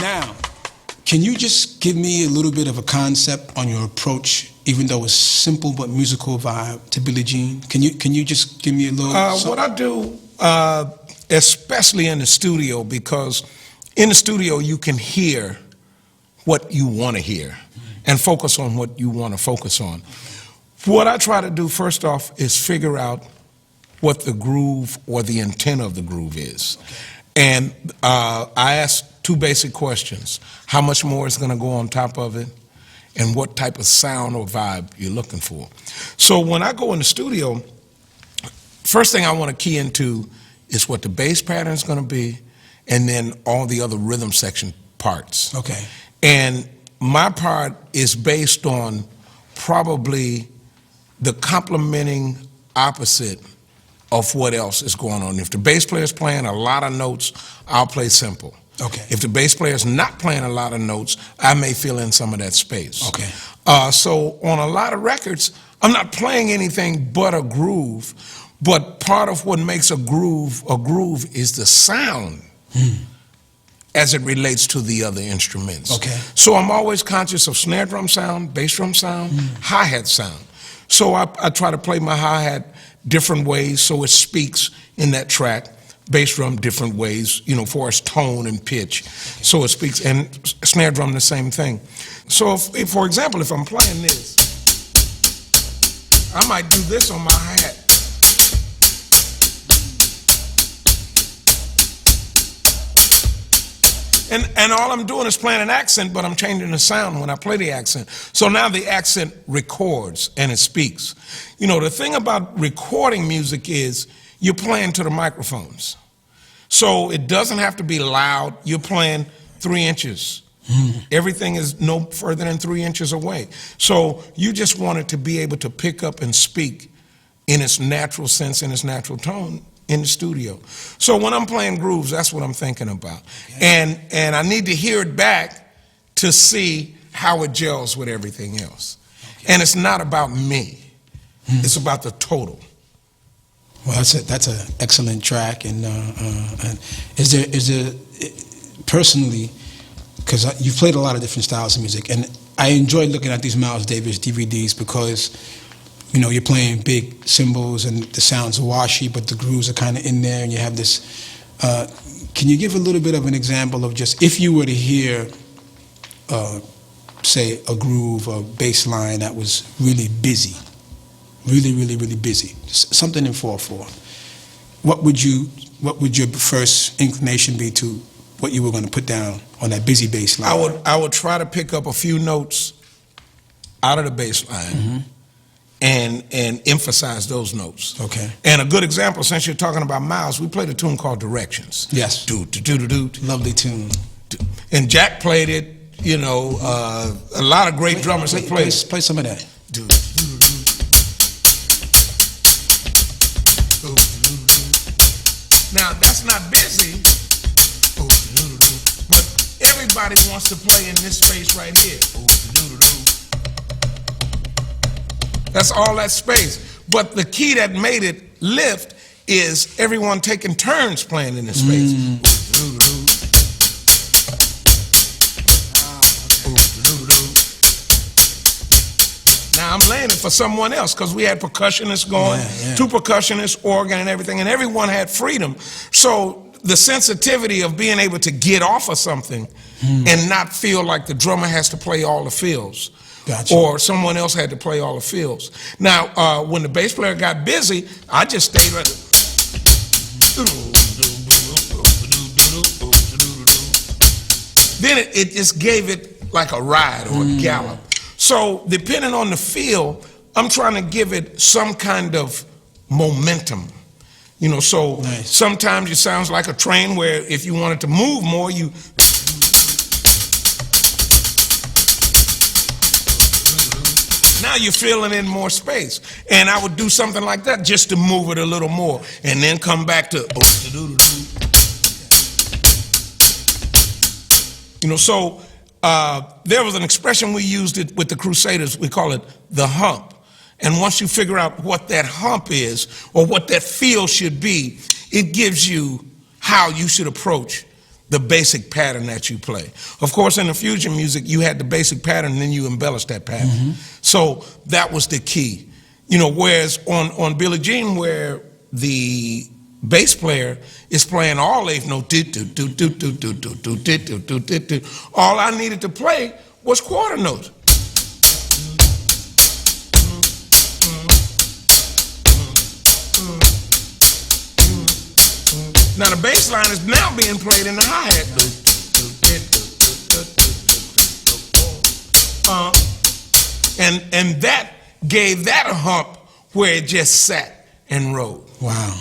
Now, can you just give me a little bit of a concept on your approach, even though it's simple but musical vibe to Billie Jean? Can you just give me a little? What I do, especially in the studio, because in the studio you can hear what you want to hear and focus on what you want to focus on. What I try to do first off is figure out what the groove or the intent of the groove is. And I ask two basic questions. How much more is going to go on top of it? And what type of sound or vibe you're looking for. So when I go in the studio, first thing I want to key into is what the bass pattern is going to be, and then all the other rhythm section parts. Okay. And my part is based on probably the complementing opposite of what else is going on. If the bass player is playing a lot of notes, I'll play simple. Okay. If the bass player is not playing a lot of notes, I may fill in some of that space. Okay. So on a lot of records, I'm not playing anything but a groove, but part of what makes a groove is the sound as it relates to the other instruments. Okay. So I'm always conscious of snare drum sound, bass drum sound, hi-hat sound. So I try to play my hi-hat different ways so it speaks in that track. Bass drum different ways, you know, for its tone and pitch, so it speaks, and snare drum the same thing. So if for example, if I'm playing this, I might do this on my hi-hat. And all I'm doing is playing an accent, but I'm changing the sound when I play the accent. So now the accent records and it speaks. You know, the thing about recording music is you're playing to the microphones. So it doesn't have to be loud. You're playing 3 inches. Everything is no further than 3 inches away. So you just want it to be able to pick up and speak in its natural sense, in its natural tone in the studio. So when I'm playing grooves, that's what I'm thinking about. And I need to hear it back to see how it gels with everything else. And it's not about me. It's about the total. Well, that's an excellent track. And is there personally, because you've played a lot of different styles of music, and I enjoy looking at these Miles Davis DVDs because, you know, you're playing big cymbals and the sound's washy, but the grooves are kind of in there, and you have this. Can you give a little bit of an example of just if you were to hear, say, a groove or bass line that was really busy, really busy, something in 4/4. What would your first inclination be to what you were going to put down on that busy bass line? I would try to pick up a few notes out of the bass line and emphasize those notes. Okay. And a good example, since you're talking about Miles, we played a tune called Directions. Yes. Do. Lovely tune. And Jack played it. You know, a lot of great drummers have played. Play some of that. Now, that's not busy, but everybody wants to play in this space right here. That's all that space. But the key that made it lift is everyone taking turns playing in this space. Now I'm laying it for someone else because we had percussionists going, two percussionists, organ and everything, and everyone had freedom. So the sensitivity of being able to get off of something and not feel like the drummer has to play all the fills. Gotcha. Or someone else had to play all the fills. Now, when the bass player got busy, I just stayed right there. Then it just gave it like a ride or a gallop. So depending on the feel, I'm trying to give it some kind of momentum. You know, so sometimes it sounds like a train where if you wanted to move more, you... Now you're filling in more space. And I would do something like that just to move it a little more. And then come back to... You know, so there was an expression we used it with the Crusaders. We call it the hump. And once you figure out what that hump is or what that feel should be, it gives you how you should approach the basic pattern that you play. Of course, in the fusion music, you had the basic pattern, and then you embellish that pattern. So that was the key. You know, whereas on Billie Jean, where the bass player is playing all eighth note, all I needed to play was quarter notes. Now the bass line is now being played in the hi-hat. And that gave that a hump where it just sat and rode. Wow.